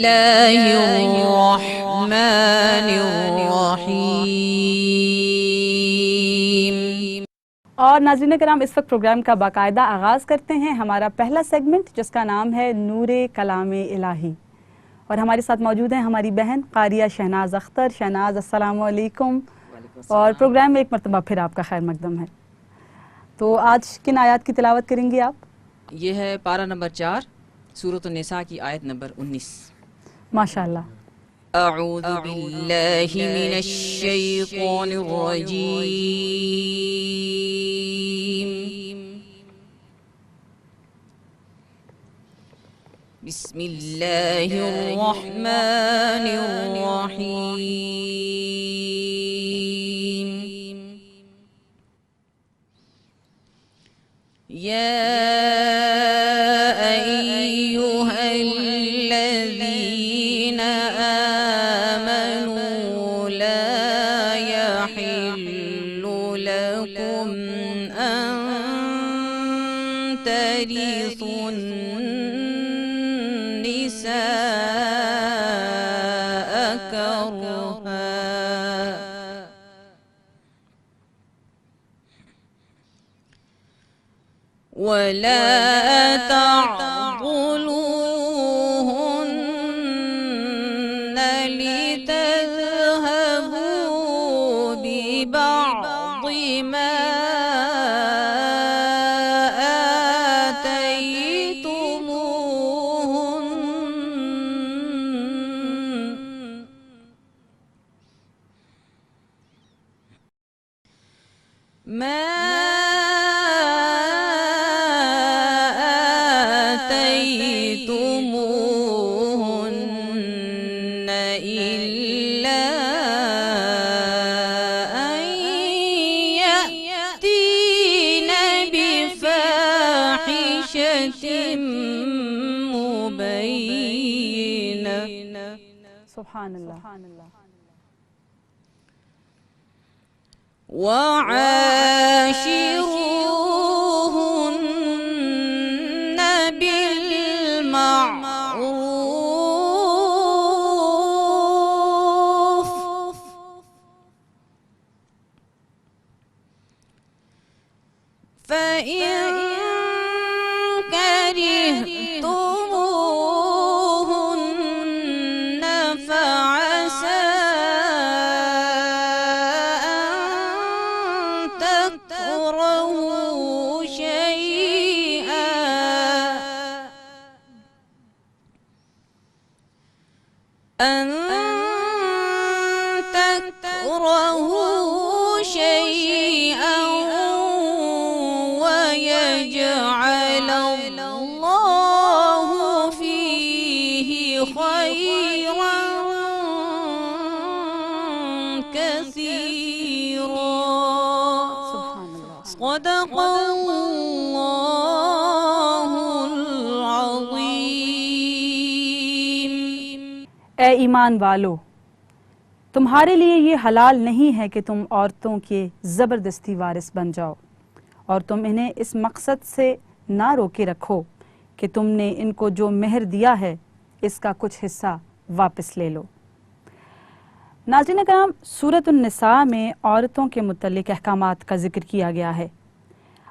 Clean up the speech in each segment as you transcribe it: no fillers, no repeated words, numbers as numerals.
اللہ الرحمن الرحیم۔ اور ناظرین کرام، اس وقت پروگرام کا باقاعدہ آغاز کرتے ہیں ہمارا پہلا سیگمنٹ، جس کا نام ہے نور کلام الہی، اور ہمارے ساتھ موجود ہیں ہماری بہن قاریہ شہناز اختر۔ شہناز، السلام علیکم، اور پروگرام میں ایک مرتبہ پھر آپ کا خیر مقدم ہے۔ تو آج کن آیات کی تلاوت کریں گی آپ؟ یہ ہے پارہ نمبر 4، سورۃ النساء کی آیت نمبر 19۔ ماشاء اللہ۔ اعوذ باللہ من الشیطان الرجیم، بسم اللہ الرحمن الرحیم۔ یا ایہا الذین آمنوا لا یحل لکم ان ترثوا النساء کرہا ولا تعضلوهن لتذهبوا ببعض ما آتيتموهن إلا أن يأتين بفاحشة مبينة۔ سبحان اللہ۔ وعاشروهن بالمعروف فإن كرهتموهن فعسى تكرهوا شيئا ويجعل الله فيه خيرا كثيرا۔ صدق اللہ العظیم۔ اے ایمان والو، تمہارے لیے یہ حلال نہیں ہے کہ تم عورتوں کے زبردستی وارث بن جاؤ، اور تم انہیں اس مقصد سے نہ روکے رکھو کہ تم نے ان کو جو مہر دیا ہے اس کا کچھ حصہ واپس لے لو۔ ناظرین کرام، سورۃ النساء میں عورتوں کے متعلق احکامات کا ذکر کیا گیا ہے۔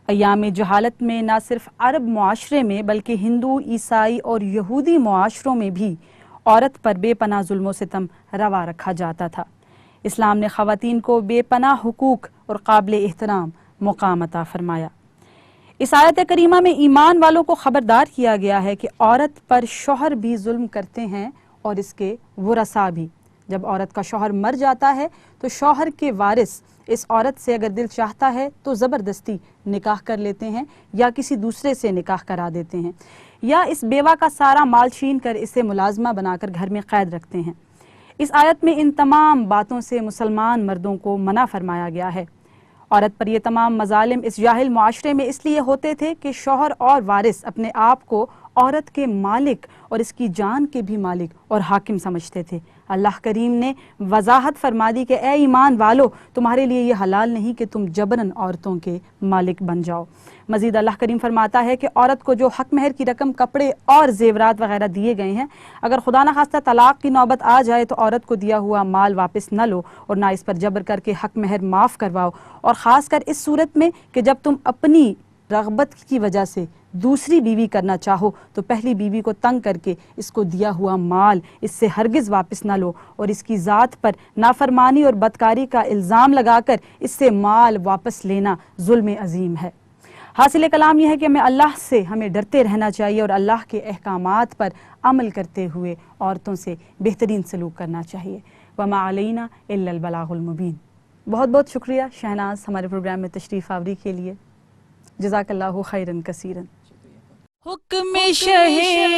ایام جہالت میں نہ صرف عرب معاشرے میں بلکہ ہندو، عیسائی اور یہودی معاشروں میں بھی عورت پر بے پناہ ظلم و ستم روا رکھا جاتا تھا۔ اسلام نے خواتین کو بے پناہ حقوق اور قابل احترام مقام عطا فرمایا۔ اس آیت کریمہ میں ایمان والوں کو خبردار کیا گیا ہے کہ عورت پر شوہر بھی ظلم کرتے ہیں اور اس کے ورثاء بھی۔ جب عورت کا شوہر مر جاتا ہے تو شوہر کے وارث اس عورت سے اگر دل چاہتا ہے تو زبردستی نکاح کر لیتے ہیں یا کسی دوسرے سے نکاح کرا دیتے ہیں، یا اس بیوہ کا سارا مال چھین کر اسے ملازمہ بنا کر گھر میں قید رکھتے ہیں۔ اس آیت میں ان تمام باتوں سے مسلمان مردوں کو منع فرمایا گیا ہے۔ عورت پر یہ تمام مظالم اس جاہل معاشرے میں اس لیے ہوتے تھے کہ شوہر اور وارث اپنے آپ کو عورت کے مالک اور اس کی جان کے بھی مالک اور حاکم سمجھتے تھے۔ اللہ کریم نے وضاحت فرما دی کہ اے ایمان والو، تمہارے لیے یہ حلال نہیں کہ تم جبراً عورتوں کے مالک بن جاؤ۔ مزید اللہ کریم فرماتا ہے کہ عورت کو جو حق مہر کی رقم، کپڑے اور زیورات وغیرہ دیے گئے ہیں، اگر خدا نخواستہ طلاق کی نوبت آ جائے تو عورت کو دیا ہوا مال واپس نہ لو اور نہ اس پر جبر کر کے حق مہر معاف کرواؤ، اور خاص کر اس صورت میں کہ جب تم اپنی رغبت کی وجہ سے دوسری بیوی کرنا چاہو تو پہلی بیوی کو تنگ کر کے اس کو دیا ہوا مال اس سے ہرگز واپس نہ لو، اور اس کی ذات پر نافرمانی اور بدکاری کا الزام لگا کر اس سے مال واپس لینا ظلم عظیم ہے۔ حاصل کلام یہ ہے کہ ہمیں ڈرتے رہنا چاہیے اور اللہ کے احکامات پر عمل کرتے ہوئے عورتوں سے بہترین سلوک کرنا چاہیے۔ وما علینا الا البلاغ المبین۔ بہت بہت شکریہ شہناز ہمارے پروگرام میں تشریف آوری کے لیے۔ جزاک اللہ خیرن کثیرن۔ حکم شہے